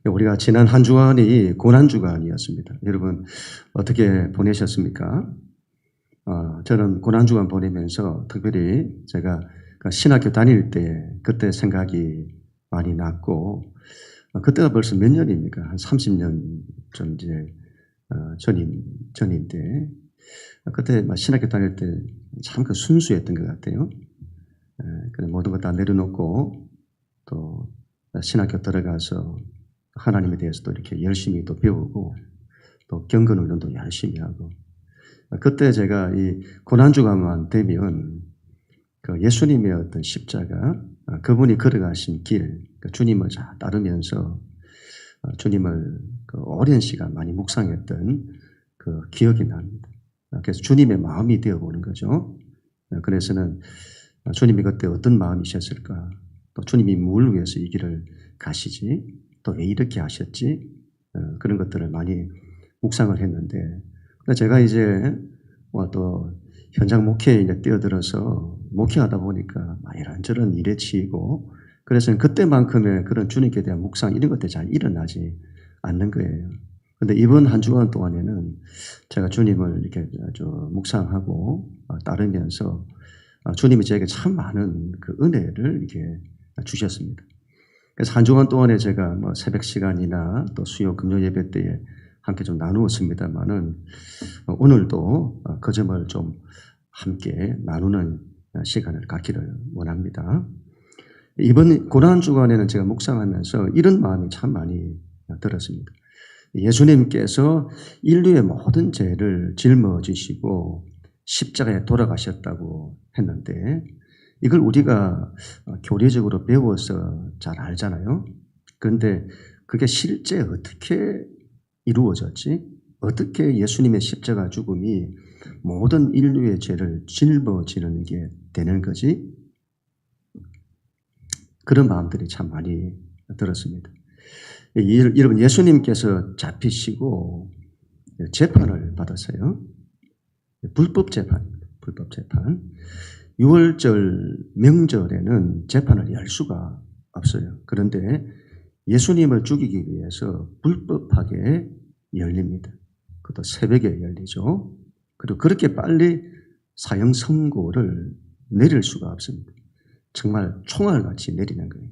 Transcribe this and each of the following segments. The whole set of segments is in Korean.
우리가 지난 한 주간이 고난주간이었습니다. 여러분 어떻게 보내셨습니까? 저는 고난주간 보내면서 특별히 제가 신학교 다닐 때 그때 생각이 많이 났고, 그때가 벌써 몇 년입니까? 한 30년 전 이제 전인데, 그때 신학교 다닐 때 참 순수했던 것 같아요. 모든 것 다 내려놓고 또 신학교 들어가서 하나님에 대해서 또 이렇게 열심히 또 배우고 또 경건 훈련도 열심히 하고, 그때 제가 이 고난주간만 되면 그 예수님의 어떤 십자가, 그분이 걸어가신 길, 주님을 잘 따르면서 주님을 오랜 시간 많이 묵상했던 그 기억이 납니다. 그래서 주님의 마음이 되어보는 거죠. 그래서는 주님이 그때 어떤 마음이셨을까? 또 주님이 뭘 위해서 이 길을 가시지? 또 왜 이렇게 하셨지? 그런 것들을 많이 묵상을 했는데, 제가 이제 또 현장 목회에 이제 뛰어들어서 목회하다 보니까 이런저런 일에 치이고, 그래서 그때만큼의 그런 주님께 대한 묵상 이런 것들이 잘 일어나지 않는 거예요. 근데 이번 한 주간 동안에는 제가 주님을 이렇게 아주 묵상하고 따르면서 주님이 저에게 참 많은 그 은혜를 이렇게 주셨습니다. 그래서 한 주간 동안에 제가 새벽 시간이나 또 수요 금요 예배 때에 함께 좀 나누었습니다만은, 오늘도 그 점을 좀 함께 나누는 시간을 갖기를 원합니다. 이번 고난 주간에는 제가 묵상하면서 이런 마음이 참 많이 들었습니다. 예수님께서 인류의 모든 죄를 짊어지시고 십자가에 돌아가셨다고 했는데, 이걸 우리가 교리적으로 배워서 잘 알잖아요. 그런데 그게 실제 어떻게 이루어졌지? 어떻게 예수님의 십자가 죽음이 모든 인류의 죄를 짊어지는 게 되는 거지? 그런 마음들이 참 많이 들었습니다. 여러분, 예수님께서 잡히시고 재판을 받았어요. 불법 재판입니다. 불법 재판. 6월절 명절에는 재판을 열 수가 없어요. 그런데 예수님을 죽이기 위해서 불법하게 열립니다. 그것도 새벽에 열리죠. 그리고 그렇게 빨리 사형 선고를 내릴 수가 없습니다. 정말 총알같이 내리는 거예요.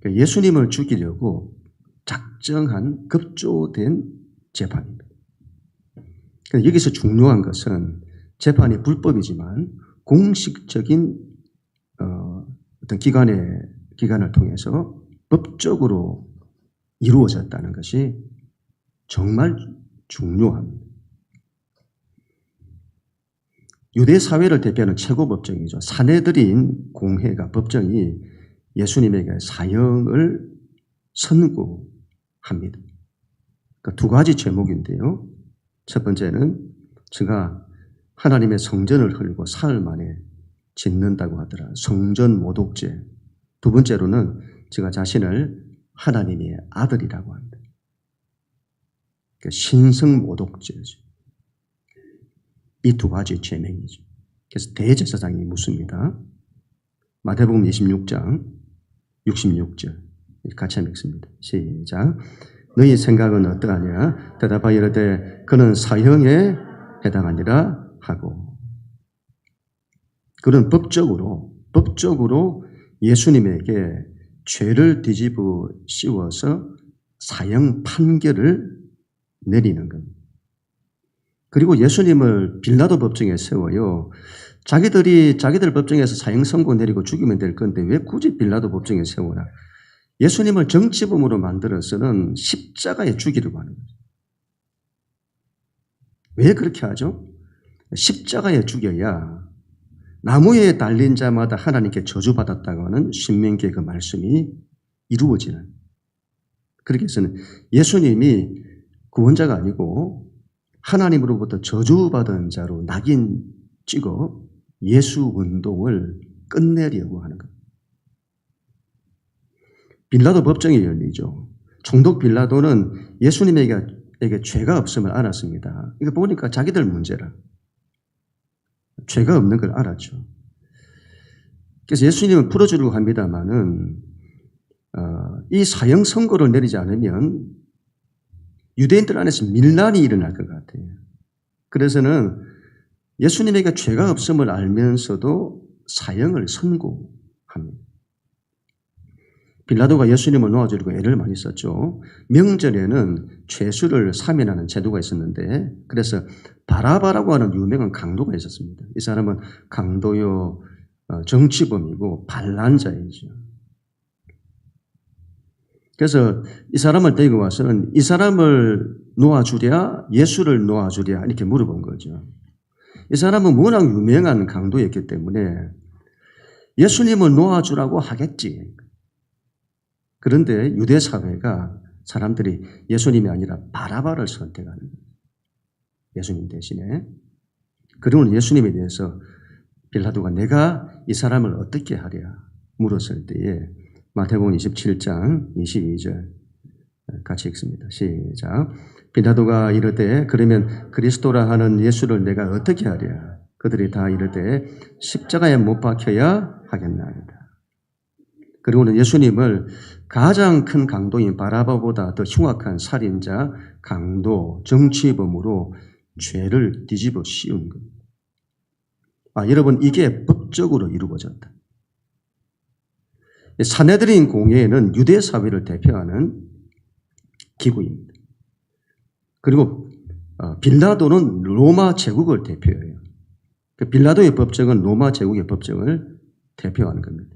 그러니까 예수님을 죽이려고 작정한 급조된 재판입니다. 그러니까 여기서 중요한 것은 재판이 불법이지만 공식적인 어떤 기관을 통해서 법적으로 이루어졌다는 것이 정말 중요합니다. 유대 사회를 대표하는 최고 법정이죠. 사내들인 공회가 법정이 예수님에게 사형을 선고합니다. 그러니까 두 가지 제목인데요. 첫 번째는 제가 하나님의 성전을 헐고 사흘 만에 짓는다고 하더라. 성전 모독죄. 두 번째로는 제가 자신을 하나님의 아들이라고 합니다. 그러니까 신성 모독죄죠. 이 두 가지 죄명이죠. 그래서 대제사장이 묻습니다. 마태복음 26장 66절 같이 읽습니다. 시작. 너희 생각은 어떠하냐? 대답하여 이르되 그는 사형에 해당하니라 하고. 그는 법적으로 예수님에게 죄를 뒤집어 씌워서 사형 판결을 내리는 겁니다. 그리고 예수님을 빌라도 법정에 세워요. 자기들 법정에서 사형 선고 내리고 죽이면 될 건데 왜 굳이 빌라도 법정에 세우나? 예수님을 정치범으로 만들어서는 십자가에 죽이려고 하는 거죠. 왜 그렇게 하죠? 십자가에 죽여야 나무에 달린 자마다 하나님께 저주받았다고 하는 신명기의 그 말씀이 이루어지는. 그렇게 해서는 예수님이 구원자가 아니고 하나님으로부터 저주받은 자로 낙인 찍어 예수 운동을 끝내려고 하는 것. 빌라도 법정이 열리죠. 총독 빌라도는 예수님에게 죄가 없음을 알았습니다. 이거 보니까 자기들 문제라. 죄가 없는 걸 알았죠. 그래서 예수님은 풀어주려고 합니다만은 이 사형 선고를 내리지 않으면 유대인들 안에서 밀란이 일어날 것 같아요. 그래서는 예수님에게 죄가 없음을 알면서도 사형을 선고합니다. 빌라도가 예수님을 놓아주려고 애를 많이 썼죠. 명절에는 죄수를 사면하는 제도가 있었는데 그래서 바라바라고 하는 유명한 강도가 있었습니다. 이 사람은 강도요, 정치범이고 반란자이죠. 그래서 이 사람을 데리고 와서는 이 사람을 놓아주랴 예수를 놓아주랴 이렇게 물어본 거죠. 이 사람은 워낙 유명한 강도였기 때문에 예수님을 놓아주라고 하겠지. 그런데 유대 사회가 사람들이 예수님이 아니라 바라바를 선택하는 거예요. 예수님 대신에. 그러면 예수님에 대해서 빌라도가 내가 이 사람을 어떻게 하랴 물었을 때에 마태복음 27장 22절 같이 읽습니다. 시작. 빌라도가 이르되 그러면 그리스도라 하는 예수를 내가 어떻게 하랴? 그들이 다 이르되 십자가에 못 박혀야 하겠나이다. 그리고는 예수님을 가장 큰 강도인 바라바보다 더 흉악한 살인자, 강도, 정치범으로 죄를 뒤집어 씌운 겁니다. 여러분 이게 법적으로 이루어졌다. 산헤드린 공회는 유대 사회를 대표하는 기구입니다. 그리고 빌라도는 로마 제국을 대표해요. 빌라도의 법정은 로마 제국의 법정을 대표하는 겁니다.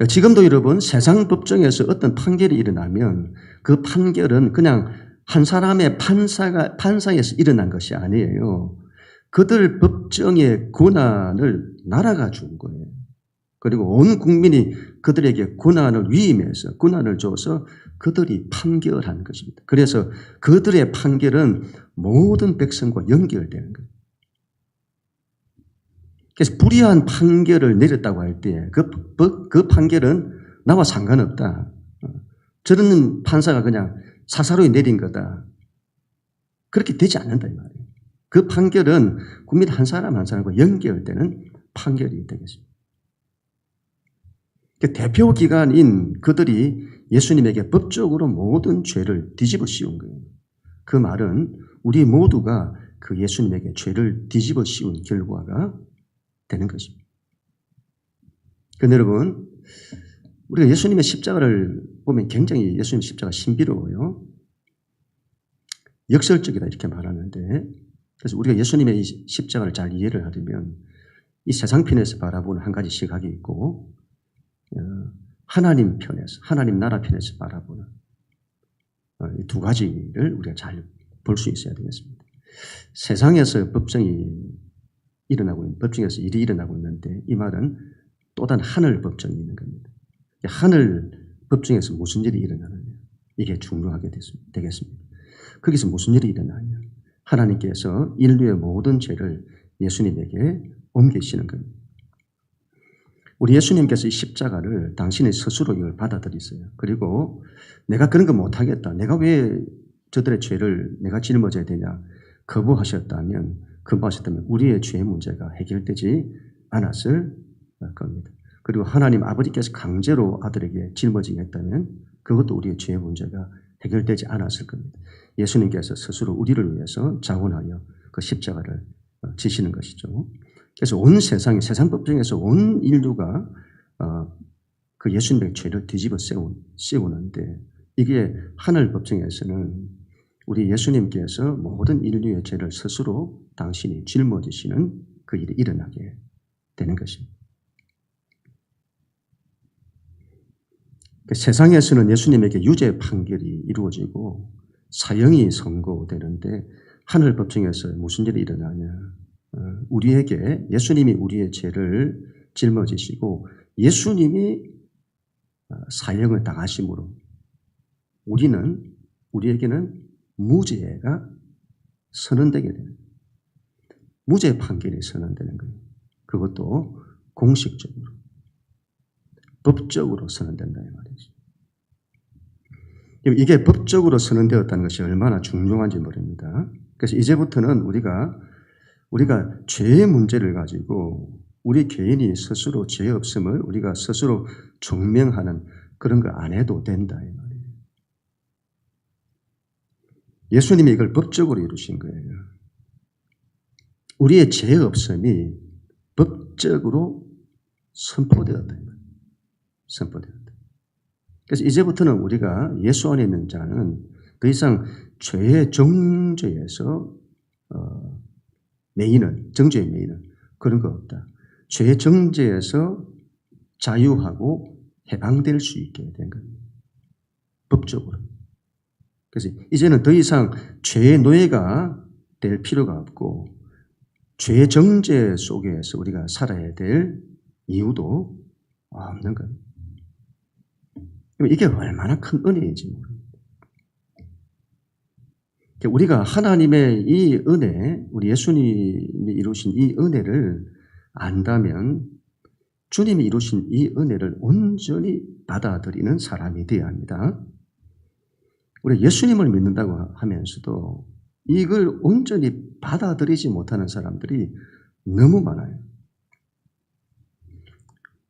지금도 여러분 세상 법정에서 어떤 판결이 일어나면 그 판결은 그냥 한 사람의 판사에서 일어난 것이 아니에요. 그들 법정의 권한을 나라가 준 거예요. 그리고 온 국민이 그들에게 권한을 위임해서 권한을 줘서 그들이 판결한 것입니다. 그래서 그들의 판결은 모든 백성과 연결되는 거예요. 그래서 불의한 판결을 내렸다고 할 때 그 판결은 나와 상관없다. 저런 판사가 그냥 사사로이 내린 거다. 그렇게 되지 않는다 이 말이에요. 그 판결은 국민 한 사람 한 사람과 연결되는 판결이 되겠습니다. 대표 기관인 그들이 예수님에게 법적으로 모든 죄를 뒤집어 씌운 거예요. 그 말은 우리 모두가 그 예수님에게 죄를 뒤집어 씌운 결과가 되는 것입니다. 그런데 여러분, 우리가 예수님의 십자가를 보면 굉장히 예수님 십자가 신비로워요. 역설적이다 이렇게 말하는데 그래서 우리가 예수님의 이 십자가를 잘 이해를 하려면 이 세상편에서 바라보는 한 가지 시각이 있고 하나님 편에서, 하나님 나라 편에서 바라보는 이 두 가지를 우리가 잘 볼 수 있어야 되겠습니다. 세상에서 법정이 일어나고 있는, 법정에서 일이 일어나고 있는데 이 말은 또 다른 하늘 법정이 있는 겁니다. 하늘 법정에서 무슨 일이 일어나느냐 이게 중요하게 되겠습니다. 거기서 무슨 일이 일어나냐 하나님께서 인류의 모든 죄를 예수님에게 옮기시는 겁니다. 우리 예수님께서 이 십자가를 당신의 스스로 이걸 받아들이세요. 그리고 내가 그런 거 못하겠다. 내가 왜 저들의 죄를 내가 짊어져야 되냐 거부하셨다면 우리의 죄 문제가 해결되지 않았을 겁니다. 그리고 하나님 아버지께서 강제로 아들에게 짊어지게 했다면 그것도 우리의 죄 문제가 해결되지 않았을 겁니다. 예수님께서 스스로 우리를 위해서 자원하여 그 십자가를 지시는 것이죠. 그래서 온 세상 법정에서 온 인류가 그 예수님의 죄를 뒤집어 씌우는데 이게 하늘 법정에서는 우리 예수님께서 모든 인류의 죄를 스스로 당신이 짊어지시는 그 일이 일어나게 되는 것입니다. 세상에서는 예수님에게 유죄 판결이 이루어지고 사형이 선고되는데 하늘 법정에서 무슨 일이 일어나냐. 예수님이 우리의 죄를 짊어지시고 예수님이 사형을 당하심으로 우리에게는 무죄가 선언되게 되는 거예요. 무죄 판결이 선언되는 거예요. 그것도 공식적으로, 법적으로 선언된다 이 말이죠. 이게 법적으로 선언되었다는 것이 얼마나 중요한지 모릅니다. 그래서 이제부터는 우리가 죄의 문제를 가지고 우리 개인이 스스로 죄 없음을 우리가 스스로 증명하는 그런 거 안 해도 된다 이 말이에요. 예수님이 이걸 법적으로 이루신 거예요. 우리의 죄 없음이 법적으로 선포되었다. 선포되었다. 그래서 이제부터는 우리가 예수 안에 있는 자는 더 이상 죄의 정죄에서 정죄의 매이는 그런 거 없다. 죄의 정죄에서 자유하고 해방될 수 있게 된 겁니다. 법적으로. 그래서 이제는 더 이상 죄의 노예가 될 필요가 없고 죄의 정죄 속에서 우리가 살아야 될 이유도 없는 겁니다. 이게 얼마나 큰 은혜인지 모릅니다. 우리가 하나님의 이 은혜, 우리 예수님이 이루신 이 은혜를 안다면 주님이 이루신 이 은혜를 온전히 받아들이는 사람이 되어야 합니다. 우리 예수님을 믿는다고 하면서도 이걸 온전히 받아들이지 못하는 사람들이 너무 많아요.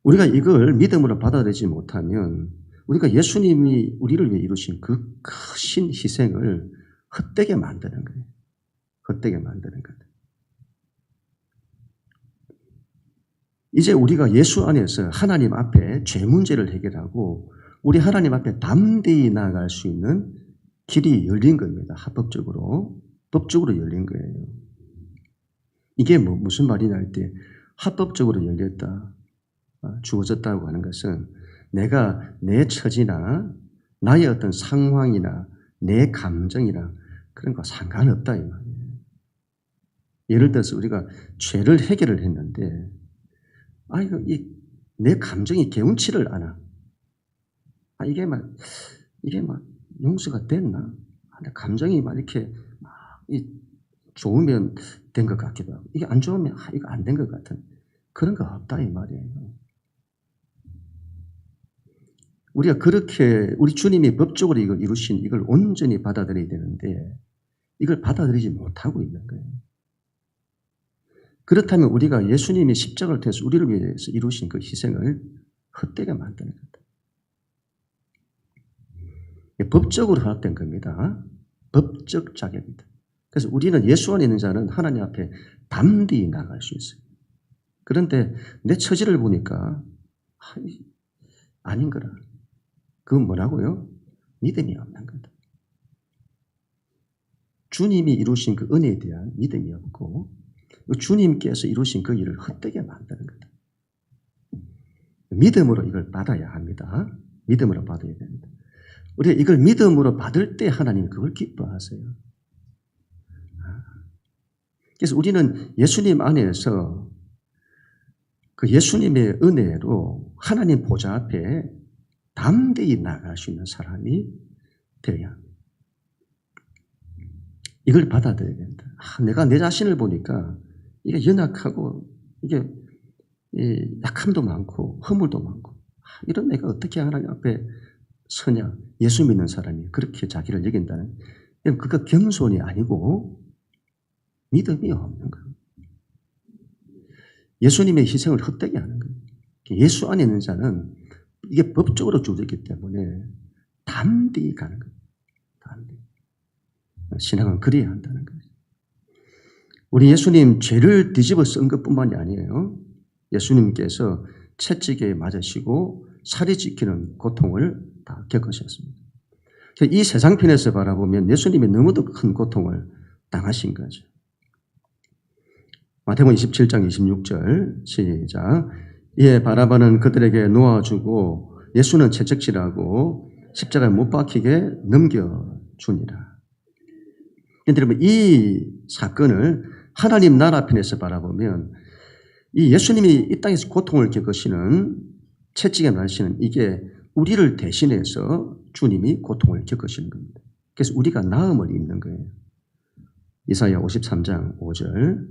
우리가 이걸 믿음으로 받아들이지 못하면 우리가 예수님이 우리를 위해 이루신 그 크신 희생을 헛되게 만드는 거예요. 헛되게 만드는 거예요. 이제 우리가 예수 안에서 하나님 앞에 죄 문제를 해결하고 우리 하나님 앞에 담대히 나아갈 수 있는 길이 열린 겁니다. 합법적으로. 법적으로 열린 거예요. 이게 무슨 말이냐 할 때 합법적으로 열렸다, 주어졌다고 하는 것은 내가 내 처지나 나의 어떤 상황이나 내 감정이나 그런 거 상관없다 이 말이에요. 예를 들어서 우리가 죄를 해결을 했는데 내 감정이 개운치를 않아. 이게 막 용서가 됐나? 내 감정이 막 이렇게 좋으면 된 것 같기도 하고 이게 안 좋으면 이거 안 된 것 같은 그런 거 없다 이 말이에요. 우리가 그렇게 우리 주님이 법적으로 이걸 이루신 이걸 온전히 받아들여야 되는데 이걸 받아들이지 못하고 있는 거예요. 그렇다면 우리가 예수님이 십자가를 통해서 우리를 위해서 이루신 그 희생을 헛되게 만드는 겁니다. 법적으로 허락된 겁니다. 법적 자격입니다. 그래서 우리는 예수 안에 있는 자는 하나님 앞에 담대히 나갈 수 있어요. 그런데 내 처지를 보니까 아닌 거라. 그건 뭐라고요? 믿음이 없는 거다. 주님이 이루신 그 은혜에 대한 믿음이 없고 주님께서 이루신 그 일을 헛되게 만드는 거다. 믿음으로 이걸 받아야 합니다. 믿음으로 받아야 됩니다. 우리가 이걸 믿음으로 받을 때 하나님 그걸 기뻐하세요. 그래서 우리는 예수님 안에서 그 예수님의 은혜로 하나님 보좌 앞에 담대히 나갈 수 있는 사람이 되어야 합니다. 이걸 받아들여야 된다. 내가 내 자신을 보니까 이게 연약하고 이게 약함도 많고 허물도 많고 이런 내가 어떻게 하나님 앞에 서냐. 예수 믿는 사람이 그렇게 자기를 여긴다는 그거 겸손이 아니고 믿음이 없는 거예요. 예수님의 희생을 헛되게 하는 거예요. 예수 안에 있는 자는 이게 법적으로 주어졌기 때문에 담대히 가는 거예요. 담대히. 신앙은 그래야 한다는 거예요. 우리 예수님 죄를 뒤집어 쓴 것뿐만이 아니에요. 예수님께서 채찍에 맞으시고 살이 찢기는 고통을 다 겪으셨습니다. 이 세상편에서 바라보면 예수님이 너무도 큰 고통을 당하신 거죠. 마태복음 27장 26절 시작. 이에 바라바는 그들에게 놓아주고 예수는 채찍질하고 십자가에 못 박히게 넘겨주니라. 여러분 이 사건을 하나님 나라 편에서 바라보면 이 예수님이 이 땅에서 고통을 겪으시는 채찍에 맞으시는 이게 우리를 대신해서 주님이 고통을 겪으시는 겁니다. 그래서 우리가 나음을 입는 거예요. 이사야 53장 5절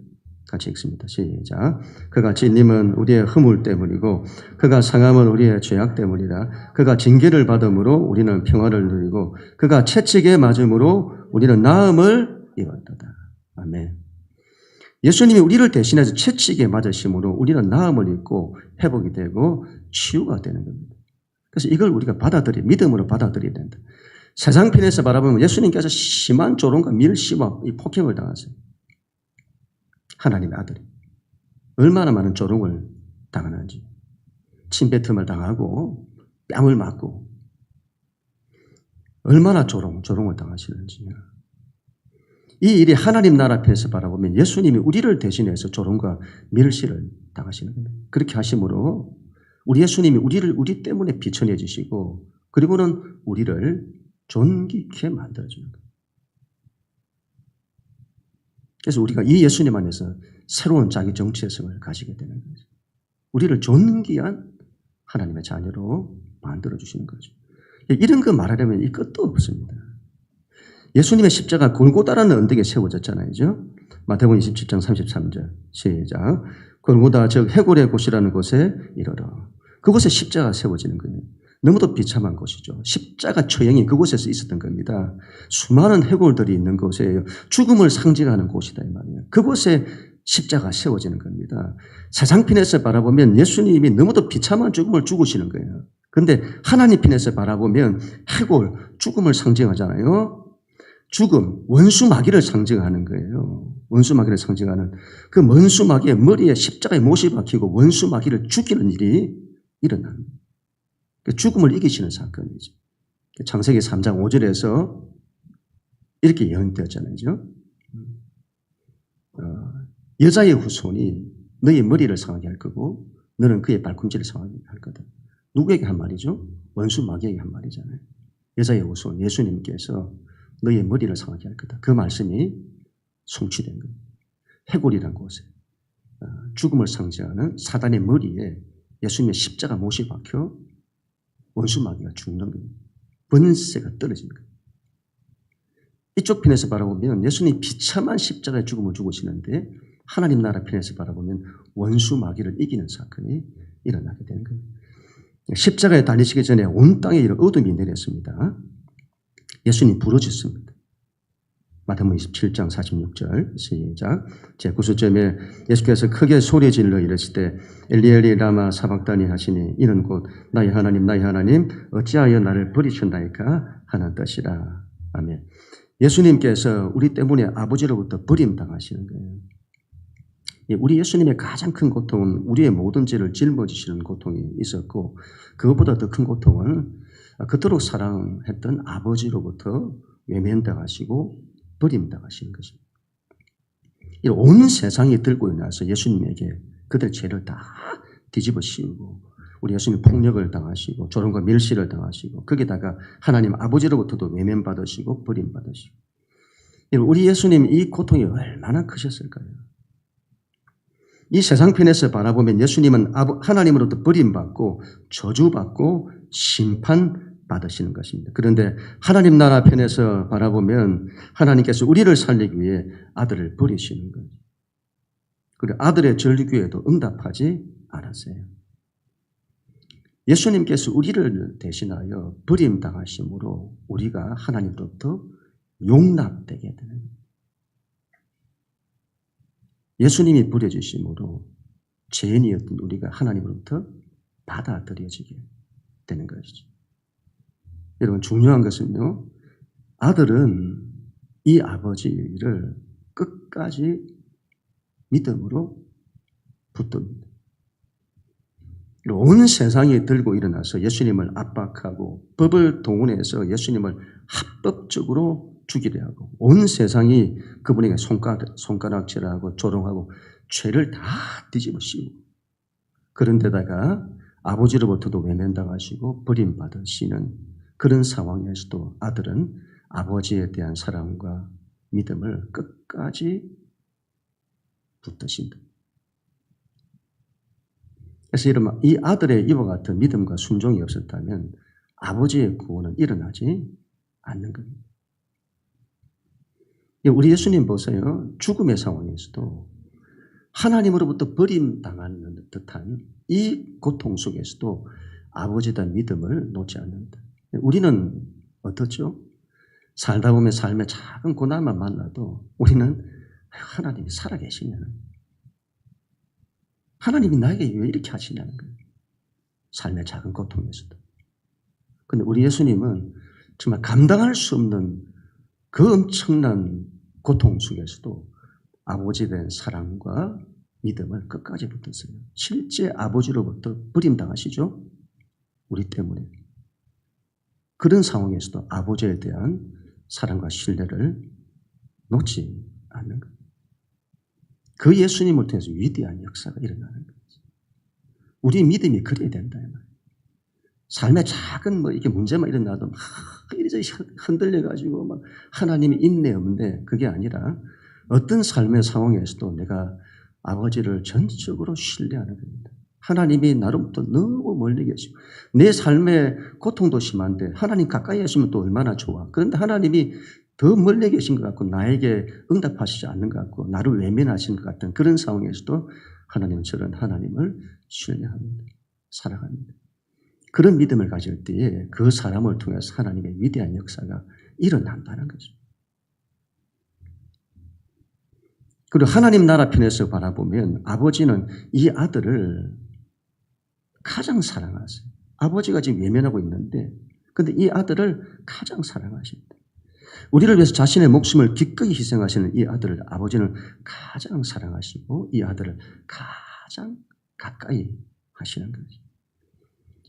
같이 읽습니다. 시작. 그가 찔림은 우리의 허물 때문이고 그가 상함은 우리의 죄악 때문이라. 그가 징계를 받음으로 우리는 평화를 누리고 그가 채찍에 맞음으로 우리는 나음을 입었도다. 아멘. 예수님이 우리를 대신해서 채찍에 맞으심으로 우리는 나음을 입고 회복이 되고 치유가 되는 겁니다. 그래서 이걸 우리가 믿음으로 받아들여야 된다. 세상 편에서 바라보면 예수님께서 심한 조롱과 밀시와 이 폭행을 당하세요. 하나님의 아들이. 얼마나 많은 조롱을 당하는지. 침뱉음을 당하고 뺨을 맞고 얼마나 조롱을 당하시는지. 이 일이 하나님 나라 앞에서 바라보면 예수님이 우리를 대신해서 조롱과 멸시를 당하시는 겁니다. 그렇게 하심으로 우리 예수님이 우리 때문에 비천해지시고 그리고는 우리를 존귀케 만들어주는 거예요. 그래서 우리가 이 예수님 안에서 새로운 자기 정체성을 가지게 되는 거죠. 우리를 존귀한 하나님의 자녀로 만들어주시는 거죠. 이런 거 말하려면 이 끝도 없습니다. 예수님의 십자가 골고다라는 언덕에 세워졌잖아요. 마태복음 27장 33절 시작. 골고다 즉 해골의 곳이라는 곳에 이르러. 그곳에 십자가 세워지는 거예요. 너무도 비참한 곳이죠. 십자가 처형이 그곳에서 있었던 겁니다. 수많은 해골들이 있는 곳이에요. 죽음을 상징하는 곳이다 이 말이에요. 그곳에 십자가 세워지는 겁니다. 세상 편에서 바라보면 예수님이 너무도 비참한 죽음을 죽으시는 거예요. 그런데 하나님 편에서 바라보면 해골, 죽음을 상징하잖아요. 죽음, 원수마귀를 상징하는 거예요. 원수마귀를 상징하는 그 원수마귀의 머리에 십자가에 못이 박히고 원수마귀를 죽이는 일이 일어나는 거예요. 죽음을 이기시는 사건이죠. 창세기 3장 5절에서 이렇게 예언되었잖아요. 여자의 후손이 너의 머리를 상하게 할 거고 너는 그의 발꿈치를 상하게 할 거다. 누구에게 한 말이죠? 원수 마귀에게 한 말이잖아요. 여자의 후손 예수님께서 너의 머리를 상하게 할 거다. 그 말씀이 성취된 거예요. 해골이란 곳에 죽음을 상징하는 사단의 머리에 예수님의 십자가 못이 박혀 원수 마귀가 죽는 거예요. 번세가 떨어지는 거예요. 이쪽 편에서 바라보면 예수님이 비참한 십자가의 죽음을 죽으시는데 하나님 나라 편에서 바라보면 원수 마귀를 이기는 사건이 일어나게 되는 거예요. 십자가에 달리시기 전에 온 땅에 이런 어둠이 내렸습니다. 예수님 부르짖습니다. 마태복음 27장 46절 시작. 제9수점에 예수께서 크게 소리 질러 이르실 때 엘리 엘리 라마 사박다니 하시니 이는 곧 나의 하나님 어찌하여 나를 버리셨나이까 하는 뜻이라. 아멘. 예수님께서 우리 때문에 아버지로부터 버림당하시는 거예요. 우리 예수님의 가장 큰 고통은 우리의 모든 죄를 짊어지시는 고통이 있었고 그것보다 더 큰 고통은 그토록 사랑했던 아버지로부터 외면당하시고 버림당하시는 것입니다. 온 세상이 들고 일어나서 예수님에게 그들 죄를 다 뒤집어 씌우고 우리 예수님 폭력을 당하시고 조롱과 멸시를 당하시고 거기다가 하나님 아버지로부터도 외면받으시고 버림받으시고 우리 예수님 이 고통이 얼마나 크셨을까요? 이 세상 편에서 바라보면 예수님은 하나님으로부터 버림받고 저주받고 심판받으시는 것입니다. 그런데 하나님 나라 편에서 바라보면 하나님께서 우리를 살리기 위해 아들을 버리시는 거예요. 그리고 아들의 전류기에도 응답하지 않았어요. 예수님께서 우리를 대신하여 버림당하심으로 우리가 하나님으로부터 용납되게 되는 거예요. 예수님이 버려주심으로 죄인이었던 우리가 하나님으로부터 받아들여지게 되는 것이죠. 여러분 중요한 것은요. 아들은 이 아버지를 끝까지 믿음으로 붙듭니다. 온 세상이 들고 일어나서 예수님을 압박하고 법을 동원해서 예수님을 합법적으로 죽이려 하고 온 세상이 그분에게 손가락질하고 조롱하고 죄를 다 뒤집어 씌우고 그런데다가 아버지로부터도 외면당하시고 버림받으시는 그런 상황에서도 아들은 아버지에 대한 사랑과 믿음을 끝까지 붙드신다. 그래서 이 아들의 이와 같은 믿음과 순종이 없었다면 아버지의 구원은 일어나지 않는 겁니다. 우리 예수님 보세요. 죽음의 상황에서도 하나님으로부터 버림당하는 듯한 이 고통 속에서도 아버지에 대한 믿음을 놓지 않는다. 우리는 어떻죠? 살다 보면 삶의 작은 고난만 만나도 우리는 하나님이 살아계시냐는 하나님이 나에게 왜 이렇게 하시냐는 거예요. 삶의 작은 고통에서도. 근데 우리 예수님은 정말 감당할 수 없는 그 엄청난 고통 속에서도 아버지에 대한 사랑과 믿음을 끝까지 붙었어요. 실제 아버지로부터 버림당하시죠. 우리 때문에. 그런 상황에서도 아버지에 대한 사랑과 신뢰를 놓지 않는 거예요. 그 예수님을 통해서 위대한 역사가 일어나는 거예요. 우리 믿음이 그래야 된다. 삶에 작은 이렇게 문제만 일어나도 막 이리저리 흔들려가지고 막 하나님이 있네 없는데 그게 아니라 어떤 삶의 상황에서도 내가 아버지를 전적으로 신뢰하는 겁니다. 하나님이 나로부터 너무 멀리 계시고 내 삶의 고통도 심한데 하나님 가까이 계시면 또 얼마나 좋아. 그런데 하나님이 더 멀리 계신 것 같고 나에게 응답하시지 않는 것 같고 나를 외면하시는 것 같은 그런 상황에서도 하나님은 저런 하나님을 신뢰합니다. 사랑합니다. 그런 믿음을 가질 때에 그 사람을 통해서 하나님의 위대한 역사가 일어난다는 거죠. 그리고 하나님 나라 편에서 바라보면 아버지는 이 아들을 가장 사랑하세요. 아버지가 지금 외면하고 있는데 근데 이 아들을 가장 사랑하십니다. 우리를 위해서 자신의 목숨을 기꺼이 희생하시는 이 아들을 아버지는 가장 사랑하시고 이 아들을 가장 가까이 하시는 거죠.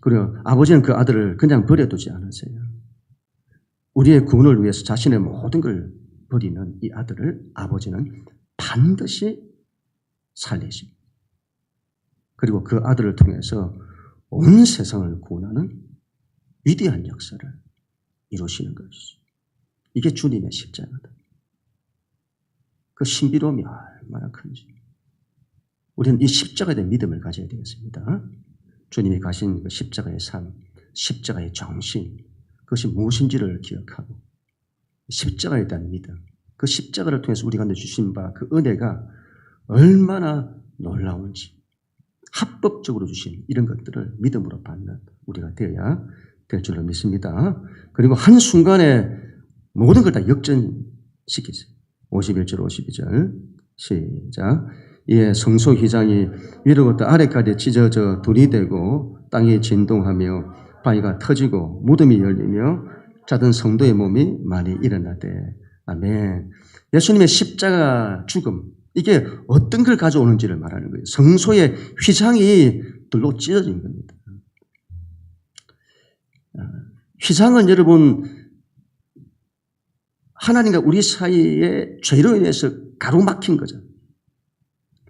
그리고 아버지는 그 아들을 그냥 버려두지 않으세요. 우리의 구원을 위해서 자신의 모든 걸 버리는 이 아들을 아버지는 반드시 살리십니다. 그리고 그 아들을 통해서 온 세상을 구원하는 위대한 역사를 이루시는 것이죠. 이게 주님의 십자가다. 그 신비로움이 얼마나 큰지. 우리는 이 십자가에 대한 믿음을 가져야 되겠습니다. 주님이 가신 그 십자가의 삶, 십자가의 정신, 그것이 무엇인지를 기억하고 십자가에 대한 믿음, 그 십자가를 통해서 우리가 주신 바 그 은혜가 얼마나 놀라운지 합법적으로 주신 이런 것들을 믿음으로 받는 우리가 되어야 될 줄로 믿습니다. 그리고 한순간에 모든 걸 다 역전시키세요. 51절 52절 시작. 이에 성소 휘장이 위로부터 아래까지 찢어져 둘이 되고 땅이 진동하며 바위가 터지고 무덤이 열리며 자던 성도의 몸이 많이 일어나되 아멘. 예수님의 십자가 죽음 이게 어떤 걸 가져오는지를 말하는 거예요. 성소의 휘장이 둘로 찢어진 겁니다. 휘장은 여러분 하나님과 우리 사이에 죄로 인해서 가로막힌 거죠.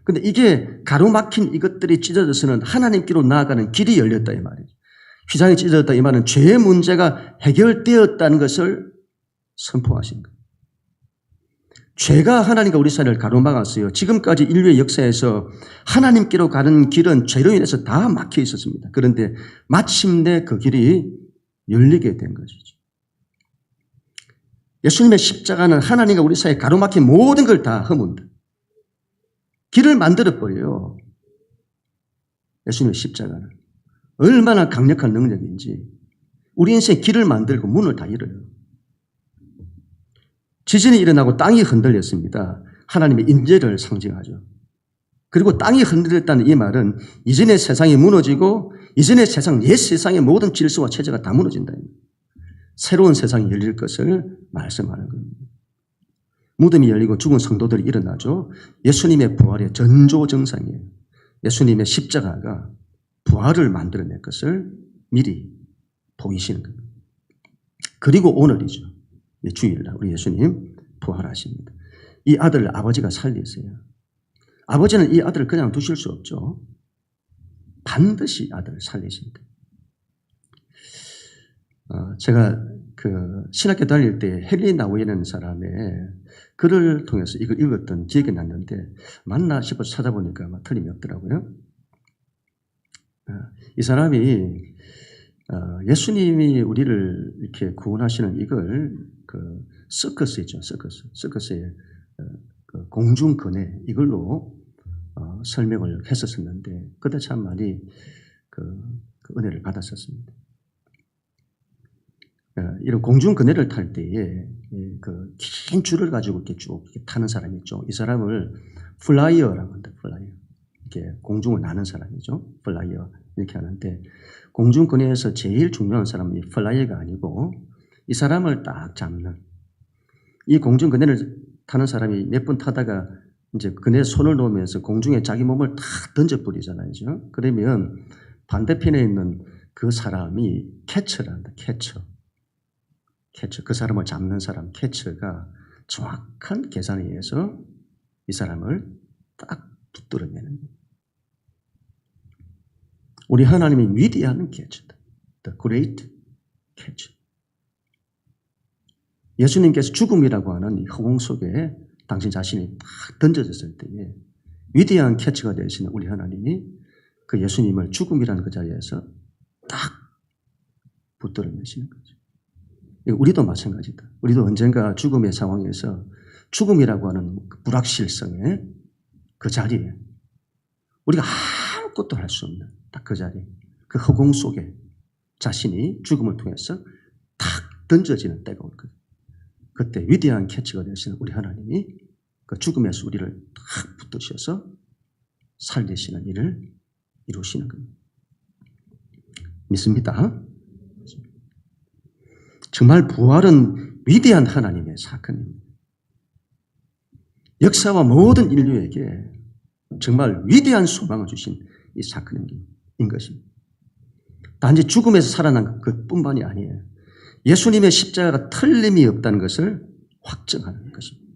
근데 이게 가로막힌 이것들이 찢어져서는 하나님께로 나아가는 길이 열렸다 이 말이죠. 휘장이 찢어졌다 이 말은 죄의 문제가 해결되었다는 것을 선포하신 거예요. 죄가 하나님과 우리 사이를 가로막았어요. 지금까지 인류의 역사에서 하나님께로 가는 길은 죄로 인해서 다 막혀 있었습니다. 그런데 마침내 그 길이 열리게 된 것이죠. 예수님의 십자가는 하나님과 우리 사이에 가로막힌 모든 걸 다 허문다. 길을 만들어버려요. 예수님의 십자가는. 얼마나 강력한 능력인지 우리 인생의 길을 만들고 문을 다 열어요. 지진이 일어나고 땅이 흔들렸습니다. 하나님의 인재를 상징하죠. 그리고 땅이 흔들렸다는 이 말은 이전의 세상이 무너지고 이전의 세상, 옛 세상의 모든 질서와 체제가 다 무너진다. 새로운 세상이 열릴 것을 말씀하는 겁니다. 무덤이 열리고 죽은 성도들이 일어나죠. 예수님의 부활의 전조정상이에요. 예수님의 십자가가 부활을 만들어낼 것을 미리 보이시는 겁니다. 그리고 오늘이죠. 주일날 우리 예수님 부활하십니다. 이 아들을 아버지가 살리세요. 아버지는 이 아들을 그냥 두실 수 없죠. 반드시 아들을 살리십니다. 제가 그 신학교 다닐 때 헨리 나우이라는 사람의 글을 통해서 이걸 읽었던 기억이 났는데 맞나 싶어서 찾아보니까 틀림이 없더라고요. 이 사람이 예수님이 우리를 이렇게 구원하시는 이걸 그 서커스 있죠. 서커스의 그 공중근해 이걸로 설명을 했었었는데 그때 참 많이 그 은혜를 받았었습니다. 이런 공중근해를 탈 때에 그 긴 줄을 가지고 이렇게 쭉 이렇게 타는 사람이 있죠. 이 사람을 플라이어라고 합니다. 플라이어. 이렇게 공중을 나는 사람이죠. 플라이어. 이렇게 하는데 공중근해에서 제일 중요한 사람이 플라이어가 아니고 이 사람을 딱 잡는 이 공중근해를 타는 사람이 몇 번 타다가 이제 그네 손을 놓으면서 공중에 자기 몸을 탁 던져버리잖아요. 그러면 반대편에 있는 그 사람이 캐쳐란다. 캐쳐. 그 사람을 잡는 사람, 캐쳐가 정확한 계산에 의해서 이 사람을 딱 붙들어내는 거예요. 우리 하나님이 위대한 캐쳐다. The great catch. 예수님께서 죽음이라고 하는 이 허공 속에 당신 자신이 딱 던져졌을 때에 위대한 캐치가 되시는 우리 하나님이 그 예수님을 죽음이라는 그 자리에서 딱 붙들어내시는 거죠. 우리도 마찬가지다. 우리도 언젠가 죽음의 상황에서 죽음이라고 하는 그 불확실성의 그 자리에 우리가 아무것도 할 수 없는 딱 그 자리, 그 허공 속에 자신이 죽음을 통해서 탁 던져지는 때가 올 거예요. 그때 위대한 캐치가 되시는 우리 하나님이 그 죽음에서 우리를 탁 붙드셔서 살리시는 일을 이루시는 겁니다. 믿습니다. 정말 부활은 위대한 하나님의 사건입니다. 역사와 모든 인류에게 정말 위대한 소망을 주신 이 사건인 것입니다. 단지 죽음에서 살아난 것뿐만이 아니에요. 예수님의 십자가가 틀림이 없다는 것을 확증하는 것입니다.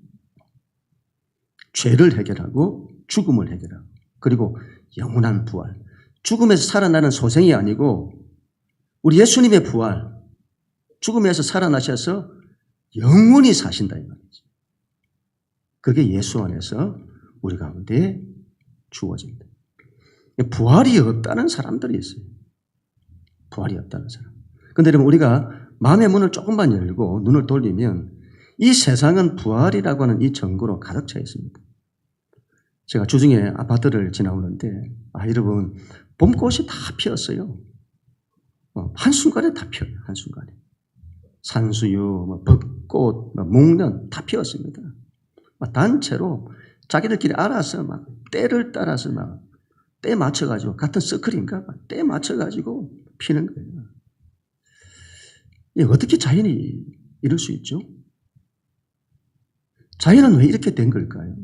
죄를 해결하고 죽음을 해결하고 그리고 영원한 부활. 죽음에서 살아나는 소생이 아니고 우리 예수님의 부활. 죽음에서 살아나셔서 영원히 사신다 이 말이죠. 그게 예수 안에서 우리 가운데 주어집니다. 부활이 없다는 사람들이 있어요. 부활이 없다는 사람. 그런데 여러분 우리가 마음의 문을 조금만 열고 눈을 돌리면 이 세상은 부활이라고 하는 이 정보로 가득 차 있습니다. 제가 주중에 아파트를 지나오는데 여러분 봄꽃이 다 피었어요. 한순간에 다 피어요. 한순간에. 산수유, 벚꽃, 목련 다 피었습니다. 단체로 자기들끼리 알아서 막 때를 따라서 막 때 맞춰가지고 같은 서클인가 때 맞춰가지고 피는 거예요. 어떻게 자연이 이럴 수 있죠? 자연은 왜 이렇게 된 걸까요?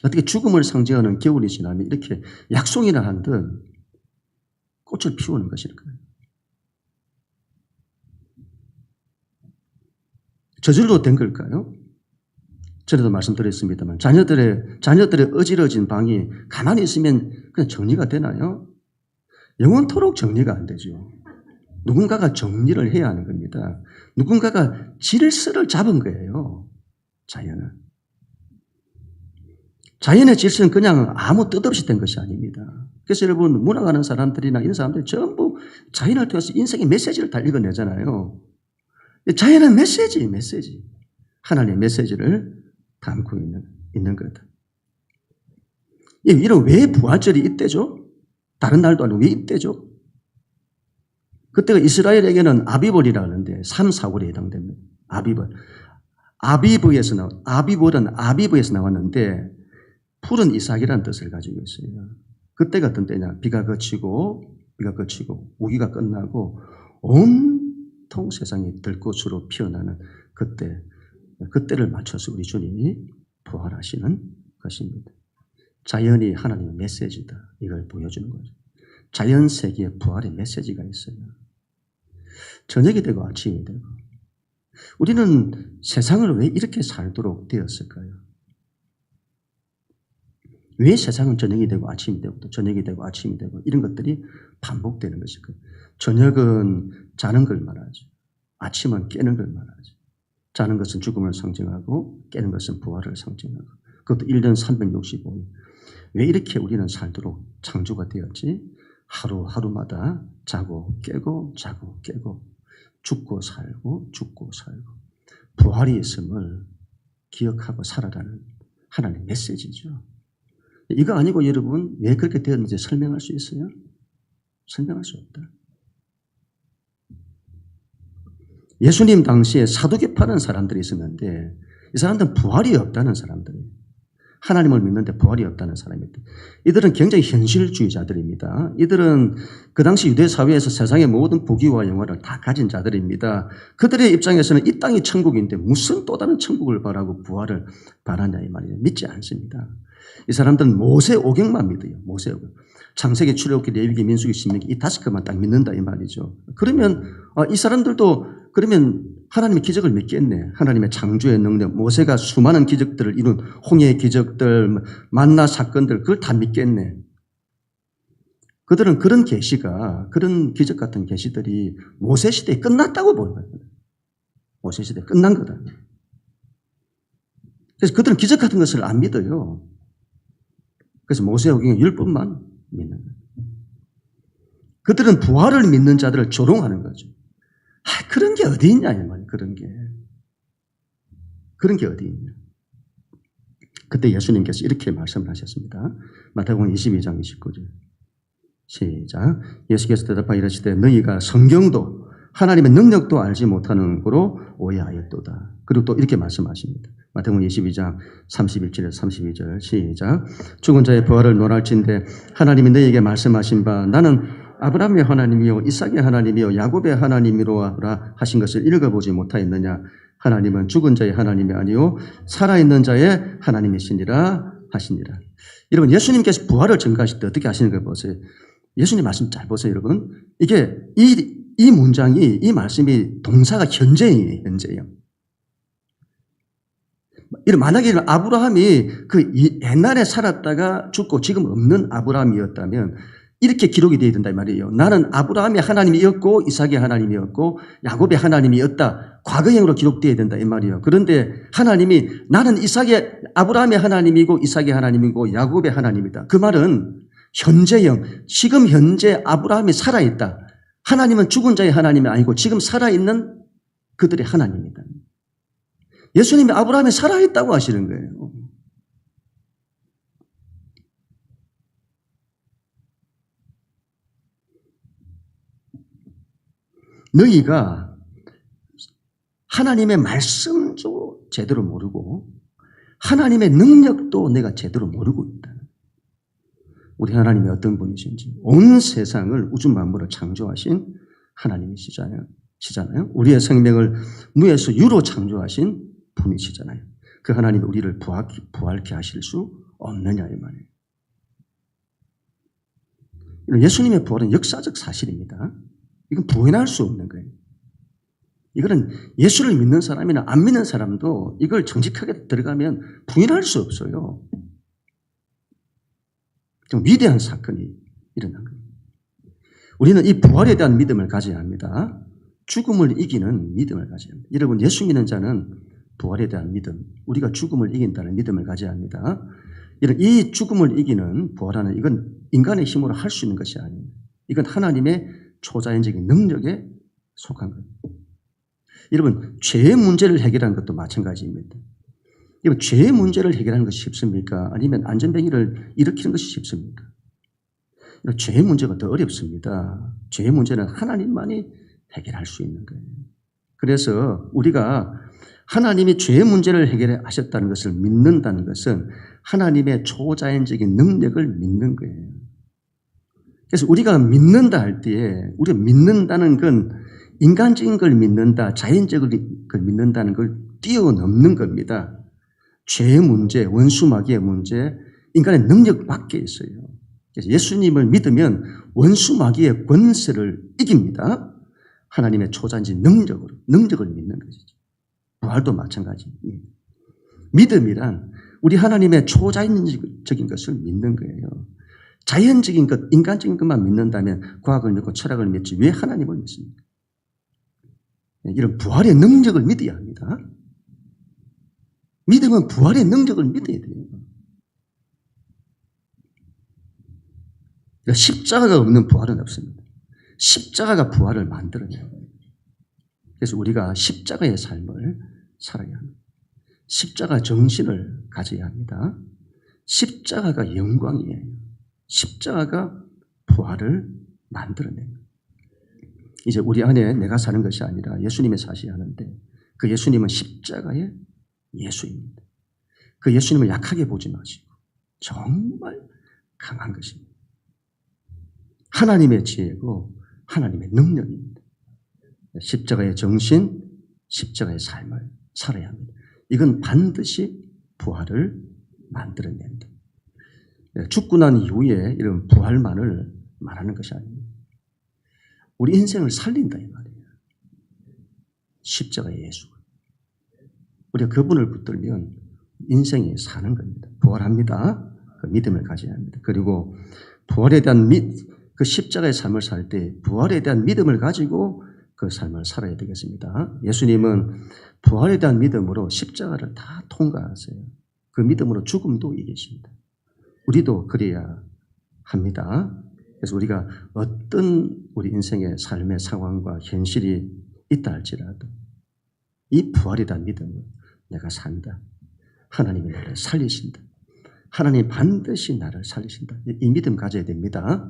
어떻게 죽음을 상징하는 겨울이 지나면 이렇게 약송이나 한 듯 꽃을 피우는 것일까요? 저절로 된 걸까요? 전에도 말씀드렸습니다만 자녀들의 어지러진 방이 가만히 있으면 그냥 정리가 되나요? 영원토록 정리가 안 되죠. 누군가가 정리를 해야 하는 겁니다. 누군가가 질서를 잡은 거예요. 자연은. 자연의 질서는 그냥 아무 뜻 없이 된 것이 아닙니다. 그래서 여러분 문학하는 사람들이나 이런 사람들이 전부 자연을 통해서 인생의 메시지를 다 읽어내잖아요. 자연은 메시지. 하나님의 메시지를 담고 있는 거다. 이런 왜 부활절이 이때죠? 다른 날도 아니고 왜 이때죠? 그때가 이스라엘에게는 아비벌이라 하는데 3, 4월에 해당됩니다. 아비벌. 아비벌은 아비브에서 나왔는데 푸른 이삭이라는 뜻을 가지고 있어요. 그때가 어떤 때냐? 비가 그치고 우기가 끝나고 온통 세상이 들꽃으로 피어나는 그때를 맞춰서 우리 주님이 부활하시는 것입니다. 자연이 하나님의 메시지다. 이걸 보여주는 거죠. 자연 세계에 부활의 메시지가 있어요. 저녁이 되고 아침이 되고. 우리는 세상을 왜 이렇게 살도록 되었을까요? 왜 세상은 저녁이 되고 아침이 되고 또 저녁이 되고 아침이 되고 이런 것들이 반복되는 것일까요? 저녁은 자는 걸 말하죠. 아침은 깨는 걸 말하죠. 자는 것은 죽음을 상징하고 깨는 것은 부활을 상징하고 그것도 1년 365일. 왜 이렇게 우리는 살도록 창조가 되었지? 하루하루마다 자고 깨고 죽고 살고 부활이 있음을 기억하고 살아가는 하나님의 메시지죠. 이거 아니고 여러분 왜 그렇게 되었는지 설명할 수 있어요? 설명할 수 없다. 예수님 당시에 사두개파라는 사람들이 있었는데 이 사람들은 부활이 없다는 사람들이에요. 하나님을 믿는데 부활이 없다는 사람입니다. 이들은 굉장히 현실주의자들입니다. 이들은 그 당시 유대 사회에서 세상의 모든 부귀와 영화를 다 가진 자들입니다. 그들의 입장에서는 이 땅이 천국인데 무슨 또 다른 천국을 바라고 부활을 바라냐 이 말이에요. 믿지 않습니다. 이 사람들은 모세 오경만 믿어요. 모세 오경. 창세기, 출애굽기, 레위기, 민수기, 신명기 이 5개만 딱 믿는다 이 말이죠. 그러면 이 사람들도 그러면 하나님의 기적을 믿겠네. 하나님의 창조의 능력, 모세가 수많은 기적들을 이룬 홍해의 기적들, 만나 사건들 그걸 다 믿겠네. 그들은 그런 계시가 그런 기적 같은 계시들이 모세 시대에 끝났다고 보는 거예요. 모세 시대에 끝난 거다. 그래서 그들은 기적 같은 것을 안 믿어요. 그래서 모세오경의 10번만 믿는 거예요. 그들은 부활을 믿는 자들을 조롱하는 거죠. 그런 게 어디 있냐, 이 말이에요. 그런 게 어디 있냐. 그때 예수님께서 이렇게 말씀을 하셨습니다. 마태복음 22장 29절. 시작. 예수께서 대답하여 이르시되 너희가 성경도 하나님의 능력도 알지 못하는 거로 오해하였도다. 그리고 또 이렇게 말씀하십니다. 마태복음 22장 31절에서 32절 시작. 죽은 자의 부활을 논할진대 하나님이 너희에게 말씀하신 바 나는 아브라함의 하나님이요 이삭의 하나님이요 야곱의 하나님이로라 하신 것을 읽어보지 못하였느냐. 하나님은 죽은 자의 하나님이 아니요 살아있는 자의 하나님이시니라 하시니라. 여러분 예수님께서 부활을 증거하실 때 어떻게 하시는 걸 보세요. 예수님 말씀 잘 보세요 여러분. 이게 이 문장이 이 말씀이 동사가 현재예요. 현재예요. 만약에 아브라함이 그 옛날에 살았다가 죽고 지금 없는 아브라함이었다면 이렇게 기록이 되어야 된다 이 말이에요. 나는 아브라함의 하나님이었고 이삭의 하나님이었고 야곱의 하나님이었다. 과거형으로 기록되어야 된다 이 말이에요. 그런데 하나님이 나는 아브라함의 하나님이고 이삭의 하나님이고 야곱의 하나님이다. 그 말은 현재형, 지금 현재 아브라함이 살아있다. 하나님은 죽은 자의 하나님이 아니고 지금 살아있는 그들의 하나님이다. 예수님이 아브라함이 살아있다고 하시는 거예요. 너희가 하나님의 말씀도 제대로 모르고 하나님의 능력도 내가 제대로 모르고 있다. 우리 하나님이 어떤 분이신지 온 세상을 우주 만물을 창조하신 하나님이시잖아요. 우리의 생명을 무에서 유로 창조하신 분이시잖아요. 그 하나님이 우리를 부활케 하실 수 없느냐 이 말이에요. 예수님의 부활은 역사적 사실입니다. 이건 부인할 수 없는 거예요. 이거는 예수를 믿는 사람이나 안 믿는 사람도 이걸 정직하게 들어가면 부인할 수 없어요. 좀 위대한 사건이 일어난 거예요. 우리는 이 부활에 대한 믿음을 가져야 합니다. 죽음을 이기는 믿음을 가져야 합니다. 여러분 예수 믿는 자는 부활에 대한 믿음, 우리가 죽음을 이긴다는 믿음을 가져야 합니다. 이 죽음을 이기는 부활하는 이건 인간의 힘으로 할 수 있는 것이 아닙니다. 이건 하나님의 초자연적인 능력에 속한 거예요. 여러분 죄의 문제를 해결하는 것도 마찬가지입니다. 여러분 죄의 문제를 해결하는 것이 쉽습니까? 아니면 안전뱅이를 일으키는 것이 쉽습니까? 죄의 문제가 더 어렵습니다. 죄의 문제는 하나님만이 해결할 수 있는 거예요. 그래서 우리가 하나님이 죄의 문제를 해결하셨다는 것을 믿는다는 것은 하나님의 초자연적인 능력을 믿는 거예요. 그래서 우리가 믿는다 할 때에 우리가 믿는다는 건 인간적인 걸 믿는다, 자연적인 걸 믿는다는 걸 뛰어넘는 겁니다. 죄의 문제, 원수마귀의 문제, 인간의 능력 밖에 있어요. 그래서 예수님을 믿으면 원수마귀의 권세를 이깁니다. 하나님의 초자연적인 능력을 믿는 것이죠. 부활도 마찬가지입니다. 믿음이란 우리 하나님의 초자연적인 것을 믿는 거예요. 자연적인 것, 인간적인 것만 믿는다면 과학을 믿고 철학을 믿지 왜 하나님을 믿습니까? 이런 부활의 능력을 믿어야 합니다. 믿음은 부활의 능력을 믿어야 돼요. 십자가가 없는 부활은 없습니다. 십자가가 부활을 만들어내요. 그래서 우리가 십자가의 삶을 살아야 합니다. 십자가 정신을 가져야 합니다. 십자가가 영광이에요. 십자가가 부활을 만들어냅니다. 이제 우리 안에 내가 사는 것이 아니라 예수님이 사셔야 하는데 그 예수님은 십자가의 예수입니다. 그 예수님을 약하게 보지 마시고 정말 강한 것입니다. 하나님의 지혜고 하나님의 능력입니다. 십자가의 정신, 십자가의 삶을 살아야 합니다. 이건 반드시 부활을 만들어낸다. 죽고 난 이후에 이런 부활만을 말하는 것이 아닙니다. 우리 인생을 살린다 이 말이에요. 십자가의 예수. 우리가 그분을 붙들면 인생이 사는 겁니다. 부활합니다. 그 믿음을 가져야 합니다. 그리고 부활에 대한 그 십자가의 삶을 살 때 부활에 대한 믿음을 가지고 그 삶을 살아야 되겠습니다. 예수님은 부활에 대한 믿음으로 십자가를 다 통과하세요. 그 믿음으로 죽음도 이기십니다. 우리도 그래야 합니다. 그래서 우리가 어떤 우리 인생의 삶의 상황과 현실이 있다 할지라도 이 부활에 대한 믿음을 내가 산다. 하나님이 나를 살리신다. 하나님 반드시 나를 살리신다. 이 믿음 가져야 됩니다.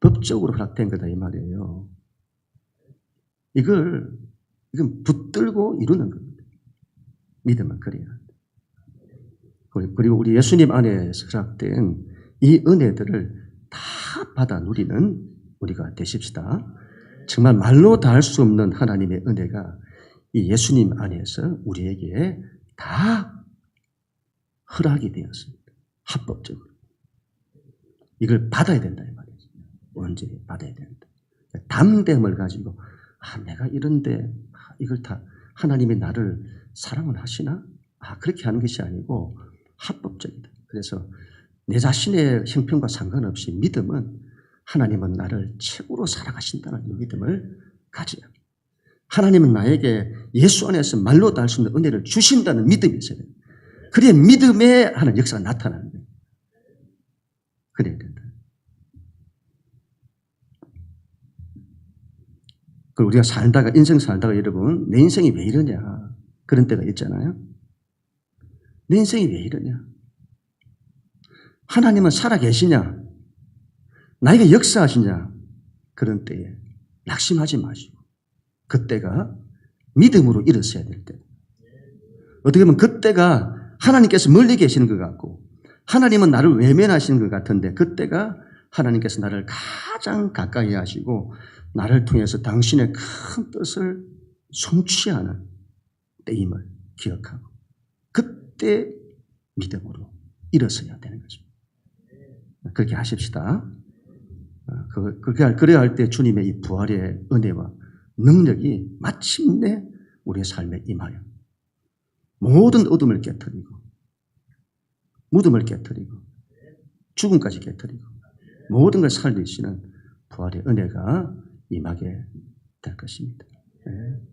법적으로 허락된 거다 이 말이에요. 이건 붙들고 이루는 겁니다. 믿음은 그래야 합니다. 그리고 우리 예수님 안에서 허락된 이 은혜들을 다 받아 누리는 우리가 되십시다. 정말 말로 다 할 수 없는 하나님의 은혜가 이 예수님 안에서 우리에게 다 허락이 되었습니다. 합법적으로. 이걸 받아야 된다 이 말이에요. 언제 받아야 된다. 담대함을 가지고 내가 이런데 이걸 다 하나님이 나를 사랑을 하시나? 그렇게 하는 것이 아니고 합법적이다. 그래서 내 자신의 형편과 상관없이 믿음은 하나님은 나를 최고로 사랑하신다는 이 믿음을 가져야 합니다. 하나님은 나에게 예수 안에서 말로 다 할 수 없는 은혜를 주신다는 믿음이 있어야 됩니다. 그래야 믿음에 하는 역사가 나타나는 거예요. 그래야 된다. 그리고 우리가 살다가 인생 살다가 여러분 내 인생이 왜 이러냐 그런 때가 있잖아요. 내 인생이 왜 이러냐. 하나님은 살아계시냐 나에게 역사하시냐 그런 때에 낙심하지 마시고 그때가 믿음으로 일어서야 될 때. 어떻게 보면 그때가 하나님께서 멀리 계시는 것 같고 하나님은 나를 외면하시는 것 같은데 그때가 하나님께서 나를 가장 가까이 하시고 나를 통해서 당신의 큰 뜻을 성취하는 때임을 기억하고 그때 믿음으로 일어서야 되는 거죠. 그렇게 하십시다. 그래야 할 때 주님의 이 부활의 은혜와 능력이 마침내 우리의 삶에 임하여 모든 어둠을 깨트리고 무덤을 깨트리고 죽음까지 깨트리고 모든 걸 살리시는 부활의 은혜가 임하게 될 것입니다.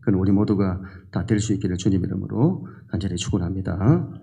그건 우리 모두가 다 될 수 있기를 주님 이름으로 간절히 축원합니다.